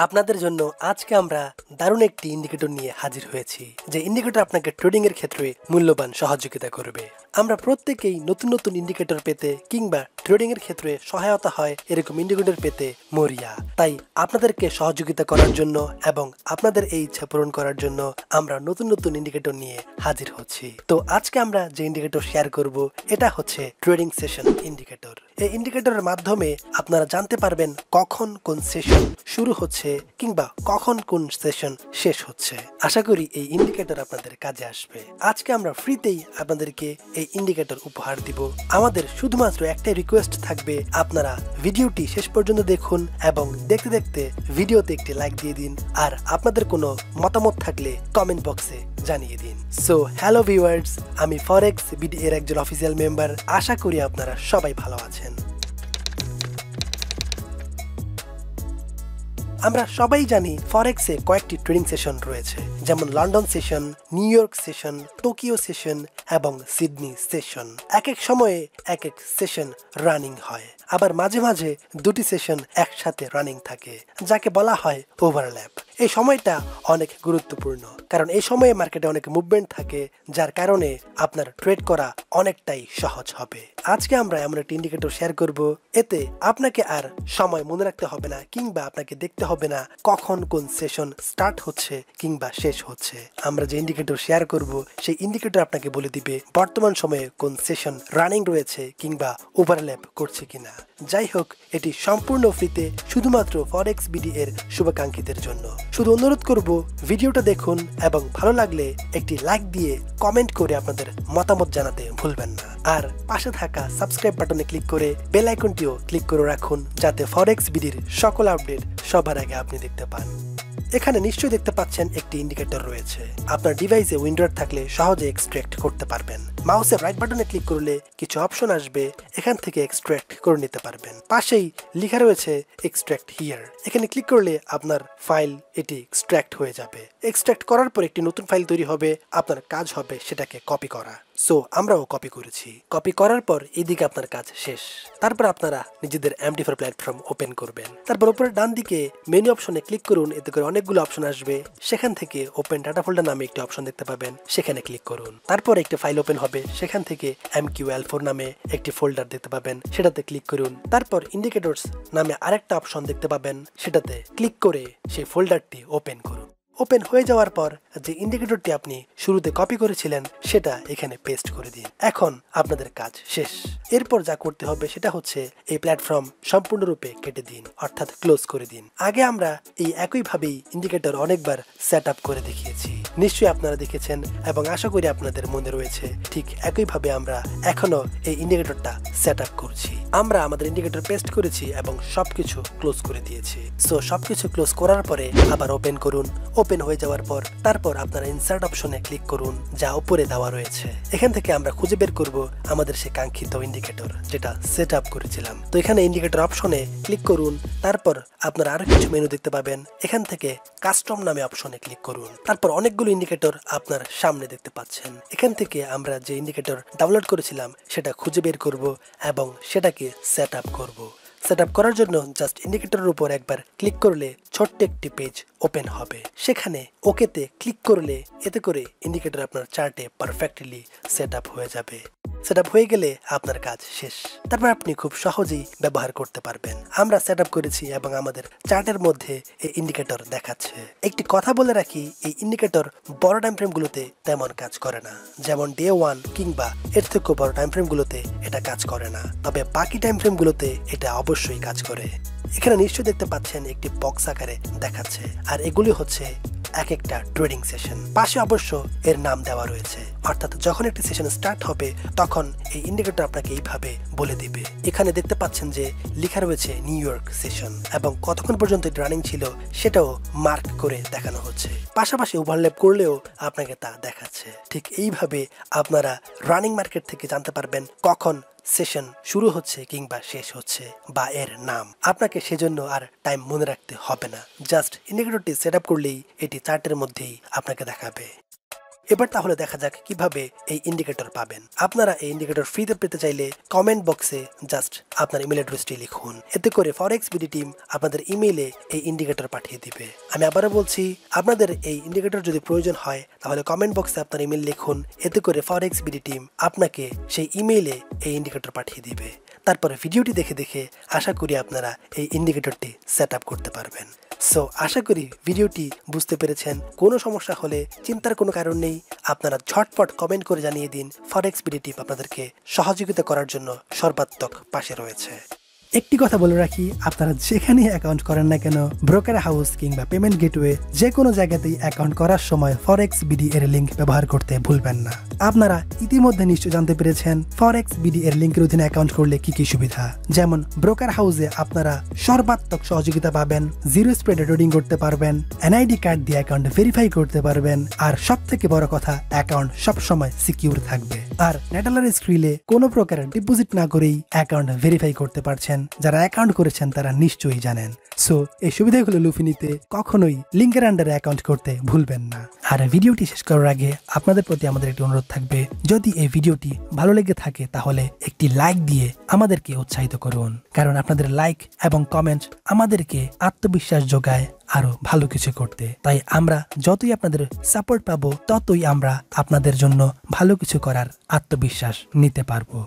আপনাদের জন্য আজকে আমরা দারুণ একটি ইন্ডিকেটর নিয়ে হাজির হয়েছি, যে ইন্ডিকেটর আপনাকে ট্রেডিং এর ক্ষেত্রে মূল্যবান সহযোগিতা করবে। আমরা প্রত্যেকেই নতুন নতুন ইন্ডিকেটর পেতে কিংবা ট্রেডিং এর ক্ষেত্রে সহায়তা হয় এরকম ইন্ডিকেটর পেতে মরিয়া। তাই আপনাদেরকে সহযোগিতা করার জন্য এবং আপনাদের এই ইচ্ছা পূরণ করার জন্য আমরা নতুন নতুন ইন্ডিকেটর নিয়ে হাজির হচ্ছি। তো আজকে আমরা যে ইন্ডিকেটর শেয়ার করব এটা হচ্ছে ট্রেডিং সেশন ইন্ডিকেটর। এই ইন্ডিকেটরের মাধ্যমে আপনারা জানতে পারবেন কখন কোন সেশন শুরু হচ্ছে কিংবা কখন কোন সেশন শেষ হচ্ছে। আশা করি এই ইন্ডিকেটর আপনাদের কাজে আসবে। আজকে আমরা ফ্রিতেই আপনাদেরকে এই ইন্ডিকেটর উপহার দিব। আমাদের শুধুমাত্র একটাই রিকোয়েস্ট থাকবে, আপনারা ভিডিওটি শেষ পর্যন্ত দেখুন এবং দেখতে দেখতে ভিডিওতে একটি লাইক দিয়ে দিন, আর আপনাদের কোনো মতামত থাকলে কমেন্ট বক্সে জানিয়ে দিন। সো হ্যালো ভিউয়ার্স, আমি ফরেক্স বিডি এর একজন অফিসিয়াল মেম্বার। আশা করি আপনারা সবাই ভালো আছেন। আমরা সবাই জানি ফরেক্সে কয়েকটি ট্রেডিং সেশন রয়েছে, যেমন London session, new York session, Tokyo session এবং সিডনি সেশন। এক এক সময়ে এক এক সেশন রানিং হয়, আবার মাঝে মাঝে দুটি সেশন একসাথে রানিং থাকে, যাকে বলা হয় ওভারল্যাপ। এই সময়টা অনেক গুরুত্বপূর্ণ, কারণ এই সময়ে মার্কেটে অনেক মুভমেন্ট থাকে, যার কারণে আপনার ট্রেড করা অনেকটাই সহজ হবে। আজকে আমরা এমন একটি ইন্ডিকেটর শেয়ার করব, এতে আপনাকে আর সময় মনে রাখতে হবে না কিংবা আপনাকে দেখতে হবে না কখন কোন সেশন স্টার্ট হচ্ছে কিংবা শেষ হচ্ছে। আমরা যে ইন্ডিকেটর শেয়ার করব সেই ইন্ডিকেটর আপনাকে বলে দিবে বর্তমান সময়ে কোন সেশন রানিং রয়েছে কিংবা ওভারল্যাপ করছে কিনা। যাই হোক, এটি সম্পূর্ণ ফ্রিতে, শুধুমাত্র ফরেক্স বিডি এর শুভাকাঙ্ক্ষীদের জন্য। শুধু অনুরোধ করব, ভিডিওটা দেখুন এবং ভালো লাগলে একটি লাইক দিয়ে কমেন্ট করে আপনাদের মতামত জানাতে ভুলবেন না। আর পাশে থাকা সাবস্ক্রাইব বাটনে ক্লিক করে বেল আইকনটিও ক্লিক করে রাখুন, যাতে ফরেক্স বিডির সকল আপডেট সবার আগে আপনি দেখতে পান। এখানে নিশ্চয়ই দেখতে পাচ্ছেন একটি ইন্ডিকেটর রয়েছে। আপনার ডিভাইসে উইন্ডোজ থাকলে সহজে এক্সট্রাক্ট করতে পারবেন। মাউসের রাইট বাটনে ক্লিক করলে কিছু অপশন আসবে, এখান থেকে এক্সট্রাক্ট করে নিতে পারবেন। পাশেই লেখা রয়েছে এক্সট্রাক্ট হিয়ার, এখানে ক্লিক করলে আপনার ফাইল এটি এক্সট্রাক্ট হয়ে যাবে। এক্সট্রাক্ট করার পর একটি নতুন ফাইল তৈরি হবে, আপনার কাজ হবে সেটাকে কপি করা। সো আমরাও কপি করেছি। কপি করার পর এদিকে আপনার কাজ শেষ। তারপর আপনারা নিজেদের MD4 প্ল্যাটফর্ম ওপেন করবেন। তারপর উপরে ডান দিকে মেনু অপশনে ক্লিক করুন, এতে করে অনেকগুলো অপশন আসবে। সেখান থেকে ওপেন ডাটা ফোল্ডার নামে একটি অপশন দেখতে পাবেন, সেখানে ক্লিক করুন। তারপর একটি ফাইল ওপেন হবে, সেখান থেকে MQL4 নামে একটি ফোল্ডার দেখতে পাবেন, সেটাতে ক্লিক করুন। তারপর ইন্ডিকেটরস নামে আরেকটা অপশন দেখতে পাবেন, সেটাতে ক্লিক করে সেই ফোল্ডারটি ওপেন করুন। ওপেন হয়ে যাওয়ার পর যে ইন্ডিকেটরটি আপনি শুরুতে কপি করেছিলেন সেটা এখানে পেস্ট করে দিন। এখন আপনাদের কাজ শেষ। এরপর যা করতে হবে সেটা হচ্ছে এই প্ল্যাটফর্ম সম্পূর্ণরূপে কেটে দিন, অর্থাৎ ক্লোজ করে দিন। আগে আমরা এই একইভাবেই ইন্ডিকেটর অনেকবার সেট আপ করে দেখিয়েছি, নিশ্চয়ই আপনারা দেখেছেন এবং আশা করি আপনাদের মনে রয়েছে। ঠিক একইভাবে আমরা এখনো এই ইন্ডিকেটরটা সেট আপ করছি। আমরা আমাদের ইন্ডিকেটর পেস্ট করেছি এবং সবকিছু ক্লোজ করে দিয়েছি। সো সবকিছু ক্লোজ করার পরে আবার ওপেন করুন। ওপেন হয়ে যাওয়ার পর তারপর আপনারা ইনসার্ট অপশনে ক্লিক করুন, যা উপরে দেওয়া রয়েছে। এখান থেকে আমরা খুঁজে বের করব আমাদের সে কাঙ্ক্ষিত ইন্ডিকেটর যেটা সেট আপ করেছিলাম। তো এখানে ইন্ডিকেটর অপশনে ক্লিক করুন। তারপর আপনারা আরো কিছু মেনু দেখতে পাবেন, এখান থেকে কাস্টম নামে অপশনে ক্লিক করুন। তারপর অনেকগুলো ইন্ডিকেটর আপনার সামনে দেখতে পাচ্ছেন। এখান থেকে আমরা যে ইন্ডিকেটর ডাউনলোড করেছিলাম সেটা খুঁজে বের করব এবং সেটাকে সেট আপ করব। সেট আপ করার জন্য জাস্ট ইন্ডিকেটরের উপর একবার ক্লিক করলে ছোট্ট একটি পেজ ওপেন হবে, সেখানে ওকেতে ক্লিক করলে এতে করে ইন্ডিকেটর আপনার চার্টে পারফেক্টলি সেট আপ হয়ে যাবে। সেট আপ হয়ে গেলে আপনার কাজ শেষ। তারপর আপনি খুব সহজেই ব্যবহার করতে পারবেন। আমরা সেট আপ করেছি এবং আমাদের চার্টের মধ্যে এই ইন্ডিকেটর দেখাচ্ছে। একটি কথা বলে রাখি, এই ইন্ডিকেটর বড় টাইম ফ্রেমগুলোতে তেমন কাজ করে না, যেমন ডে 1 কিংবা এর থেকেও বড় টাইম ফ্রেমগুলোতে এটা কাজ করে না, তবে বাকি টাইম ফ্রেমগুলোতে এটা অবশ্যই কাজ করে। এখানে নিশ্চয়ই দেখতে পাচ্ছেন একটি বক্স আকারে দেখাচ্ছে, আর এগুলি হচ্ছে এক একটা ট্রেডিং সেশন। পাশে অবশ্য এর নাম দেওয়া রয়েছে, অর্থাৎ যখন একটি সেশন স্টার্ট হবে তখন এই ইন্ডিকেটর আপনাকে এইভাবে বলে দিবে। এখানে দেখতে পাচ্ছেন যে লেখা রয়েছে নিউ ইয়র্ক সেশন এবং কতক্ষণ পর্যন্ত রানিং ছিল সেটাও মার্ক করে দেখানো হচ্ছে। পাশাপাশি ওভারল্যাপ করলেও আপনাকে তা দেখাচ্ছে। ঠিক এইভাবে আপনারা রানিং মার্কেট থেকে জানতে পারবেন কখন সেশন শুরু হচ্ছে কিংবা শেষ হচ্ছে বা এর নাম। আপনাকে সেজন্য আর টাইম মনে রাখতে হবে না, জাস্ট ইন্ডিকেটরটি সেট আপ করলেই এটি চার্টের মধ্যেই আপনাকে দেখাবে। এবার তাহলে দেখা যাক কিভাবে এই ইন্ডিকেটর পাবেন। আপনারা এই ইন্ডিকেটর ফ্রিতে পেতে চাইলে কমেন্ট বক্সে জাস্ট আপনার ইমেল অ্যাড্রেসটি লিখুন, এতে করে ফরেক্স বিডি টিম আপনাদের ইমেইলে এই ইন্ডিকেটর পাঠিয়ে দিবে। আমি আবারও বলছি, আপনাদের এই ইন্ডিকেটর যদি প্রয়োজন হয় তাহলে কমেন্ট বক্সে আপনার ইমেল লিখুন, এতে করে ফরেক্স বিডি টিম আপনাকে সেই ইমেইলে এই ইন্ডিকেটর পাঠিয়ে দিবে। তারপরে ভিডিওটি দেখে দেখে আশা করি আপনারা এই ইন্ডিকেটরটি সেট আপ করতে পারবেন। সো আশা করি ভিডিওটি বুঝতে পেরেছেন। কোনো সমস্যা হলে চিন্তার কোনো কারণ নেই, আপনারা ঝটপট কমেন্ট করে জানিয়ে দিন। ফরেক্স বিডি টিম আপনাদেরকে সহযোগিতা করার জন্য সর্বাত্মক পাশে রয়েছে। একটি কথা বলে রাখি, আপনারা যেখানেই অ্যাকাউন্ট করেন না কেন, ব্রোকার হাউস কিংবা পেমেন্ট গেটওয়ে যে কোনো জায়গাতেই অ্যাকাউন্ট করার সময় ফরেক্স বিডি এর লিঙ্ক ব্যবহার করতে ভুলবেন না। আপনারা ইতিমধ্যে নিশ্চয় জানতে পেরেছেন ফরেক্স বিডি এর লিঙ্কের অধীনে অ্যাকাউন্ট করলে কি কি সুবিধা। যেমন ব্রোকার হাউসে আপনারা সর্বাত্মক সহযোগিতা পাবেন, জিরো স্প্রেডে ট্রেডিং করতে পারবেন, এনআইডি কার্ড দিয়ে অ্যাকাউন্ট ভেরিফাই করতে পারবেন, আর সব থেকে বড় কথা অ্যাকাউন্ট সবসময় সিকিউর থাকবে। আর নেটালার স্ক্রিলে কোনো প্রকার ডিপোজিট না করেই অ্যাকাউন্ট ভেরিফাই করতে পারছেন। যারা অ্যাকাউন্ট করেছেন তারা নিশ্চয়ই জানেন। সো এই সুবিধাগুলো লুফে নিতে কখনোই লিঙ্কের আন্ডারে অ্যাকাউন্ট করতে ভুলবেন না। আর ভিডিওটি শেষ করার আগে আপনাদের প্রতি আমাদের একটি অনুরোধ থাকবে, যদি এই ভিডিওটি ভালো লেগে থাকে তাহলে একটি লাইক দিয়ে আমাদেরকে উৎসাহিত করুন, কারণ আপনাদের লাইক এবং কমেন্ট আমাদেরকে আত্মবিশ্বাস যোগায় আরো ভালো কিছু করতে। তাই আমরা যতই আপনাদের সাপোর্ট পাবো ততই আমরা আপনাদের জন্য ভালো কিছু করার আত্মবিশ্বাস নিতে পারবো।